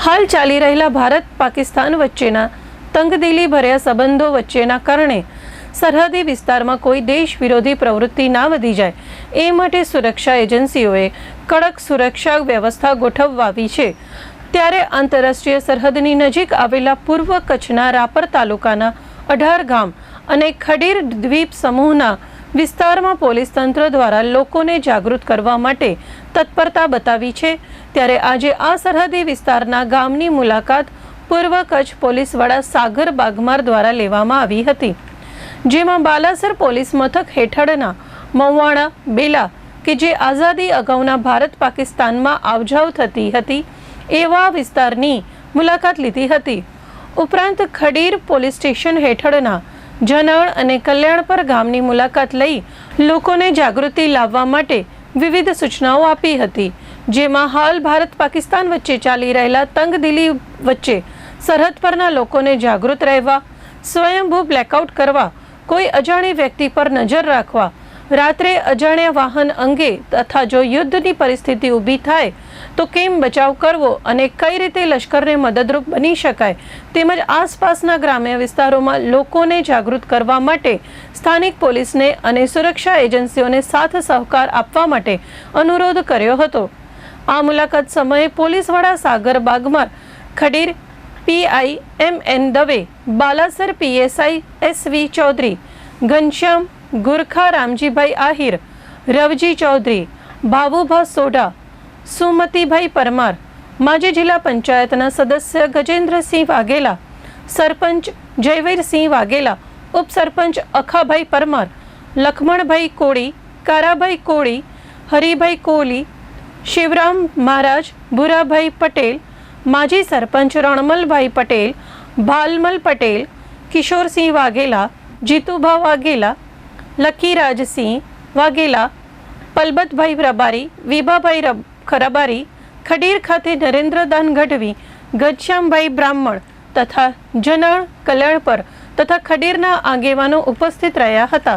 હાલ ચાલી રહેલા ભારત પાકિસ્તાન વચ્ચેના તંગદિલી ભર્યા સંબંધો વચ્ચેના કારણે સરહદી વિસ્તારમાં કોઈ દેશ વિરોધી પ્રવૃત્તિ ના વધી જાય એ માટે સુરક્ષા એજન્સીઓએ કડક સુરક્ષા વ્યવસ્થા ગોઠવવાવી છે। ત્યારે આંતરરાષ્ટ્રીય સરહદની નજીક આવેલા પૂર્વ કચ્છના રાપર તાલુકાના 18 ગામ અને ખડીર દ્વીપ સમૂહના વિસ્તારમાં પોલીસ તંત્ર દ્વારા લોકોને જાગૃત કરવા માટે તત્પરતા બતાવી છે। ત્યારે આજે આ સરહદી વિસ્તારના ગામની મુલાકાત પૂર્વ કચ્છ પોલીસ વડા સાગર બાગમાર દ્વારા લેવામાં આવી હતી, જેમાં બાલાસર પોલીસ મથક હેઠળના મવાણા બેલા કે જે આઝાદી અગાઉના ભારત પાકિસ્તાનમાં આવજાવ થતી હતી એવા વિસ્તારની મુલાકાત લીધી હતી। ઉપરાંત ખડીર પોલીસ સ્ટેશન હેઠળના જનાળ અને કલ્યાણપર ગામની મુલાકાત લઈ લોકોને જાગૃતિ લાવવા માટે વિવિધ સૂચનાઓ આપી હતી, જેમાં હાલ ભારત પાકિસ્તાન વચ્ચે ચાલી રહેલા તંગદિલી વચ્ચે સરહદ પરના લોકોને જાગૃત રહેવા, સ્વયંભૂ બ્લેકઆઉટ કરવા, કોઈ અજાણી વ્યક્તિ પર નજર રાખવા, રાત્રે અજાણ્યા વાહન અંગે તથા જો યુદ્ધની પરિસ્થિતિ ઊભી થાય તો કેમ બચાવ કરવો અને કઈ રીતે લશ્કરને મદદરૂપ બની શકાય, તેમજ આસપાસના ગ્રામ્ય વિસ્તારોમાં લોકોને જાગૃત કરવા માટે સ્થાનિક પોલીસને અને સુરક્ષા એજન્સીઓને સાથ સહકાર આપવા માટે અનુરોધ કર્યો હતો। આ મુલાકાત સમયે પોલીસ વડા Sagar Bagmar, Khadir PI MN Dave, Balasar PSI SV Chaudhary, Ghanshyam Gurkha Ramjibhai Ahir, Ravji Chaudhary, Bhavubha Sodha, Sumatibhai Parmar, માજી જિલ્લા પંચાયતના સદસ્ય ગજેન્દ્રસિંહ વાઘેલા, સરપંચ જયવીરસિંહ વાઘેલા, ઉપસરપંચ અખાભાઈ પરમાર, લખમણભાઈ કોળી, કારાભાઈ કોળી, હરિભાઈ કોહલી, શિવરામ મહારાજ, ભુરાભાઈ પટેલ, માજી સરપંચ રણમલભાઈ પટેલ, ભાલમલ પટેલ, કિશોરસિંહ વાઘેલા, જીતુભા વાઘેલા, લકીરાજસિંહ વાઘેલા, પલબતભાઈ રબારી, વિભાભાઈ ખરાબારી, ખડીર ખાતે નરેન્દ્રદાન ગઢવી, ઘનશ્યામભાઈ બ્રાહ્મણ તથા જનાળ, કલ્યાણપર તથા ખડીરના આગેવાનો ઉપસ્થિત રહ્યા હતા।